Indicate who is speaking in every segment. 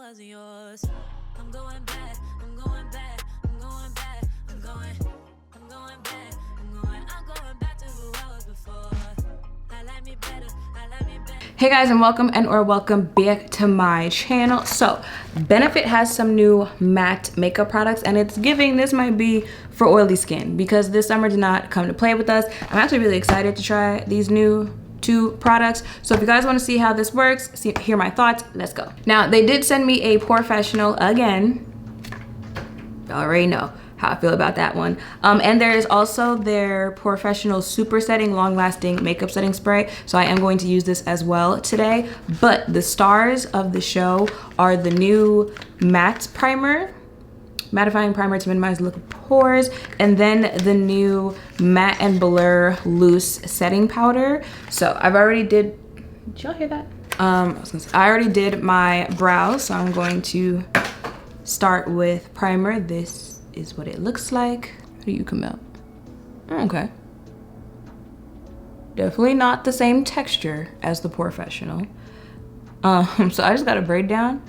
Speaker 1: wasn't yours. I'm going back, I'm going back, I'm going back, I'm going back, I'm going back to who I was before. I like me better, I like me better.
Speaker 2: Hey guys, and welcome back to my channel. So Benefit has some new matte makeup products, and it's giving this might be for oily skin because this summer did not come to play with us. I'm actually really excited to try these new two products. So if you guys want to see how this works, hear my thoughts, let's go. Now they did send me a POREfessional again. Y'all already know how I feel about that one. And there is also their POREfessional Super Setting Long Lasting Makeup Setting Spray. So I am going to use this as well today. But the stars of the show are the new matte primer, mattifying primer to minimize the look of pores, and then the new matte and blur loose setting powder. So I've already did y'all hear that? I already did my brows, so I'm going to start with primer. This is what it looks like. How do you come out? Okay. Definitely not the same texture as the POREfessional. So I just got a braid down,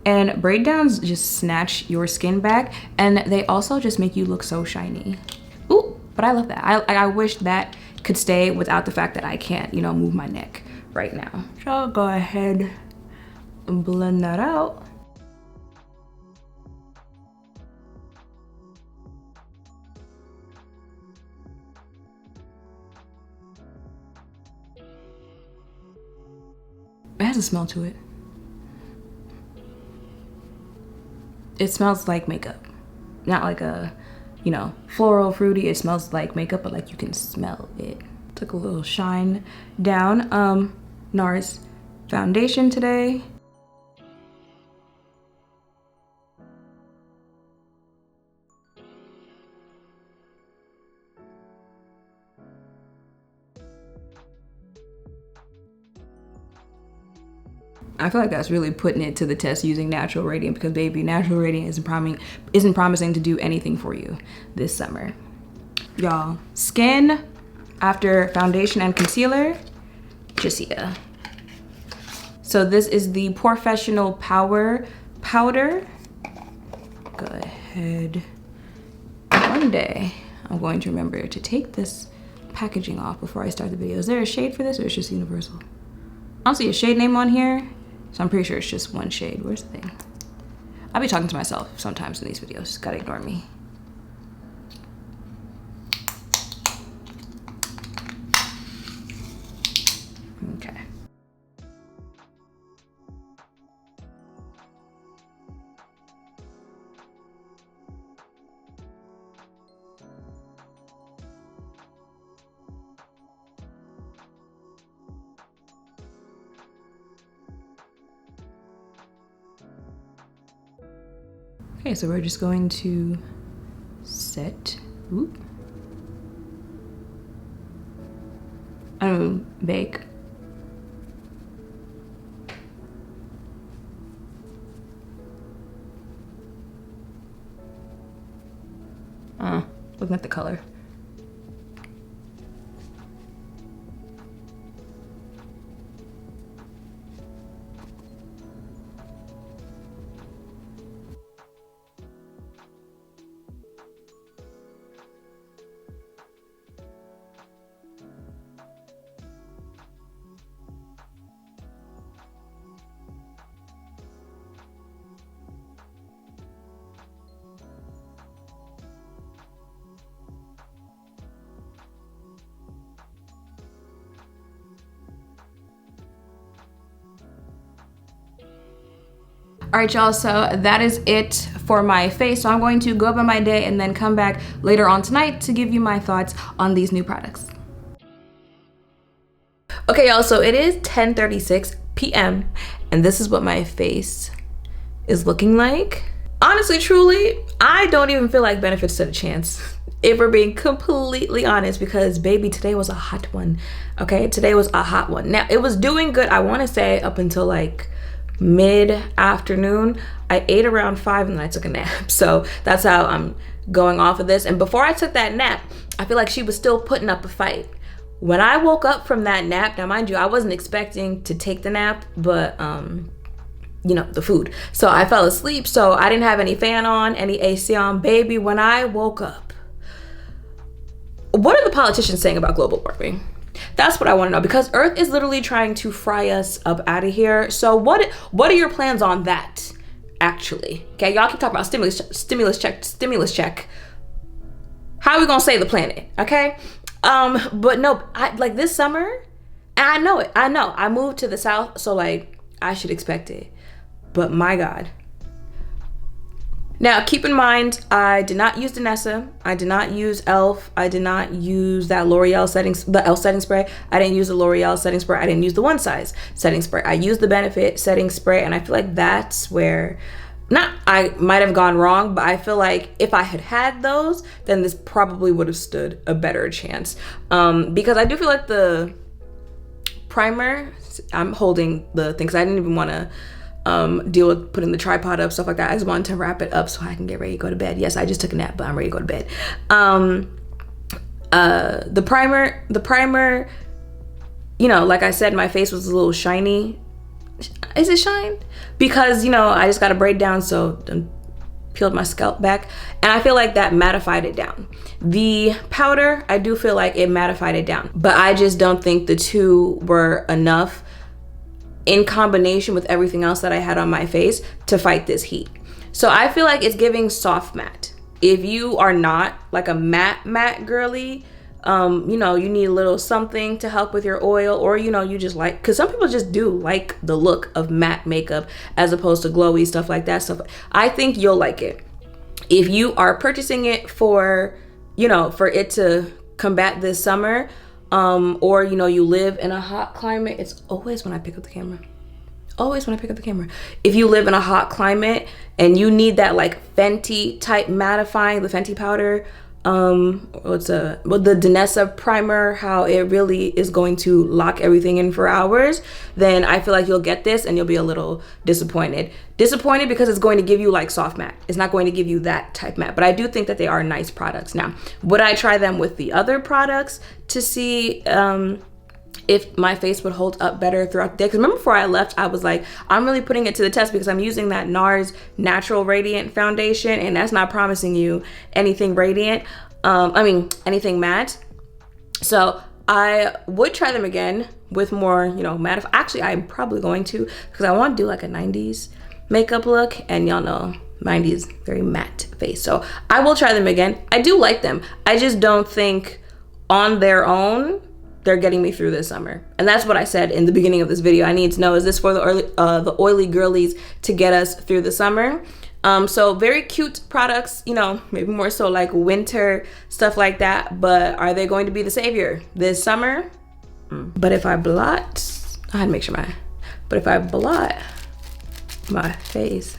Speaker 2: and braid downs just snatch your skin back, and they also just make you look so shiny. Ooh, but I love that. I wish that could stay without the fact that I can't, you know, move my neck right now. So I'll go ahead and blend that out. It has a smell to it. It smells like makeup. Not like a, you know, floral, fruity. It smells like makeup, but like you can smell it. Took a little shine down. NARS foundation today. I feel like that's really putting it to the test using natural radiant, because baby, natural radiant isn't promising to do anything for you this summer. Y'all, skin after foundation and concealer, just yeah. So this is the POREfessional Power Powder. Go ahead. One day, I'm going to remember to take this packaging off before I start the video. Is there a shade for this, or it's just universal? I don't see a shade name on here, so I'm pretty sure it's just one shade. Where's the thing? I'll be talking to myself sometimes in these videos. Just gotta ignore me. Okay. Okay, so we're just going to set, bake. Looking at the color. All right, y'all, so that is it for my face. So I'm going to go about my day and then come back later on tonight to give you my thoughts on these new products. Okay, y'all, so it is 10:36 p.m. and this is what my face is looking like. Honestly, truly, I don't even feel like Benefit stood a chance, if we're being completely honest, because baby, today was a hot one. Okay, today was a hot one. Now, it was doing good, I want to say, up until like mid-afternoon. I ate around 5 and then I took a nap. So that's how I'm going off of this. And before I took that nap, I feel like she was still putting up a fight. When I woke up from that nap, now mind you, I wasn't expecting to take the nap, but you know, the food. So I fell asleep. So I didn't have any fan on, any AC on. Baby, when I woke up, what are the politicians saying about global warming? That's what I want to know, because Earth is literally trying to fry us up out of here. So what are your plans on that, actually? Okay, y'all keep talking about stimulus check. How are we gonna save the planet? Okay, but no, I like this summer, and I know it. I know I moved to the South, so like I should expect it. But my God. Now, keep in mind, I did not use Danessa. I did not use e.l.f. I did not use that L'Oreal the e.l.f. setting spray. I didn't use the L'Oreal setting spray. I didn't use the One Size setting spray. I used the Benefit setting spray, and I feel like that's where, I might have gone wrong, but I feel like if I had those, then this probably would have stood a better chance. Because I do feel like the primer, I'm holding the thing because I didn't even want to deal with putting the tripod up, stuff like that. I just wanted to wrap it up so I can get ready to go to bed. Yes, I just took a nap, but I'm ready to go to bed. The primer, you know, like I said, my face was a little shiny. Is it shine? Because, you know, I just got a braid down, so I peeled my scalp back, and I feel like that mattified it down. The powder, I do feel like it mattified it down, but I just don't think the two were enough in combination with everything else that I had on my face to fight this heat. So I feel like it's giving soft matte. If you are not like a matte girly, you know, you need a little something to help with your oil, or, you know, you just like, because some people just do like the look of matte makeup as opposed to glowy stuff like that. Stuff, I think you'll like it. If you are purchasing it for, you know, for it to combat this summer, or, you know, you live in a hot climate, it's always when I pick up the camera. Always when I pick up the camera. If you live in a hot climate and you need that like Fenty type mattifying, the Fenty powder, the Danessa primer, how it really is going to lock everything in for hours, then I feel like you'll get this and you'll be a little disappointed. Disappointed because it's going to give you like soft matte. It's not going to give you that type matte, but I do think that they are nice products. Now, would I try them with the other products to see if my face would hold up better throughout the day? Because remember, before I left, I was like, I'm really putting it to the test because I'm using that NARS Natural Radiant Foundation, and that's not promising you anything radiant. Anything matte. So I would try them again with more, you know, matte. Actually, I'm probably going to, because I want to do like a 90s makeup look, and y'all know 90s very matte face. So I will try them again. I do like them. I just don't think on their own they're getting me through this summer. And that's what I said in the beginning of this video. I need to know, is this for the oily girlies to get us through the summer? So very cute products, you know, maybe more so like winter, stuff like that. But are they going to be the savior this summer? But if I blot, I had to make sure but if I blot my face,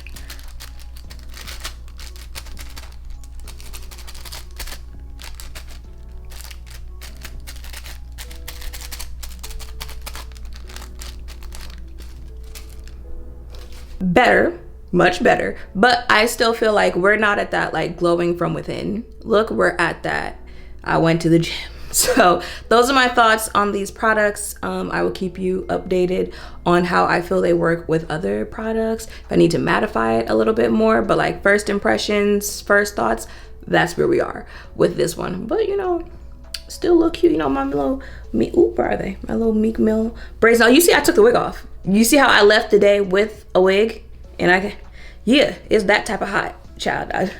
Speaker 2: better, much better, but I still feel like we're not at that like glowing from within look. We're at that I went to the gym. So those are my thoughts on these products. I will keep you updated on how I feel they work with other products, if I need to mattify it a little bit more. But like first impressions, first thoughts, that's where we are with this one. But, you know, still look cute. You know, my little where are they? My little Meek Mill braids. Now you see I took the wig off. You see how I left today with a wig, and yeah, it's that type of hot, child.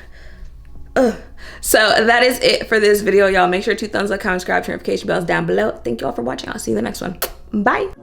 Speaker 2: So that is it for this video, y'all. Make sure to thumbs up, comment, subscribe, turn notification bells down below. Thank you all for watching. I'll see you in the next one. Bye.
Speaker 1: Yeah.